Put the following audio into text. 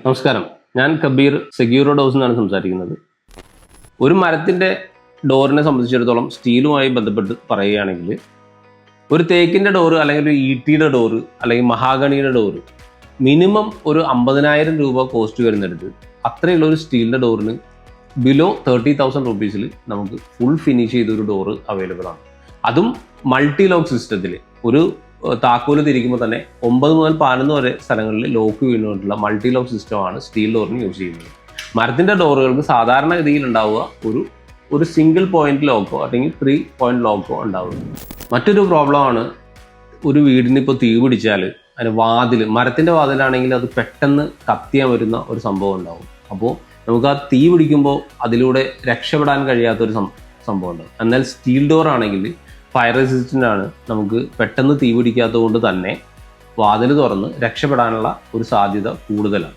നമസ്കാരം, ഞാൻ കബീർ സെക്യൂറോ ഡോസ് എന്നാണ് സംസാരിക്കുന്നത്. ഒരു മരത്തിൻ്റെ ഡോറിനെ സംബന്ധിച്ചിടത്തോളം സ്റ്റീലുമായി ബന്ധപ്പെട്ട് പറയുകയാണെങ്കിൽ ഒരു തേക്കിൻ്റെ ഡോറ് അല്ലെങ്കിൽ ഒരു ഈട്ടിയുടെ ഡോറ് അല്ലെങ്കിൽ മഹാഗണിയുടെ ഡോറ് മിനിമം ഒരു 50,000 രൂപ കോസ്റ്റ് വരുന്നിടത്ത് അത്രയുള്ള ഒരു സ്റ്റീലിൻ്റെ ഡോറിന് ബിലോ 30,000 റുപ്പീസിൽ നമുക്ക് ഫുൾ ഫിനിഷ് ചെയ്തൊരു ഡോറ് അവൈലബിൾ ആണ്. അതും മൾട്ടി ലോക്ക് സിസ്റ്റത്തിൽ ഒരു താക്കോല് തിരിക്കുമ്പോൾ തന്നെ 9 മുതൽ 11 വരെ സ്ഥലങ്ങളിൽ ലോക്ക് വീണുകൊണ്ടുള്ള മൾട്ടി ലോക്ക് സിസ്റ്റമാണ് സ്റ്റീൽ ഡോറിന് യൂസ് ചെയ്യുന്നത്. മരത്തിൻ്റെ ഡോറുകൾക്ക് സാധാരണഗതിയിൽ ഉണ്ടാവുക ഒരു സിംഗിൾ പോയിന്റ് ലോക്കോ അല്ലെങ്കിൽ 3 പോയിന്റ് ലോക്കോ ഉണ്ടാവുക. മറ്റൊരു പ്രോബ്ലമാണ്, ഒരു വീടിന് ഇപ്പോൾ തീ പിടിച്ചാൽ അതിന് മരത്തിൻ്റെ വാതിലാണെങ്കിൽ അത് പെട്ടെന്ന് കത്തിയാൻ വരുന്ന ഒരു സംഭവം ഉണ്ടാവും. അപ്പോൾ നമുക്ക് ആ തീ പിടിക്കുമ്പോൾ അതിലൂടെ രക്ഷപ്പെടാൻ കഴിയാത്തൊരു സംഭവം ഉണ്ടാവും. എന്നാൽ സ്റ്റീൽ ഡോർ ആണെങ്കിൽ ഫയർ റെസിസ്റ്റൻ്റ് ആണ്. നമുക്ക് പെട്ടെന്ന് തീ പിടിക്കാത്തത് കൊണ്ട് തന്നെ വാതിൽ തുറന്ന് രക്ഷപ്പെടാനുള്ള ഒരു സാധ്യത കൂടുതലാണ്.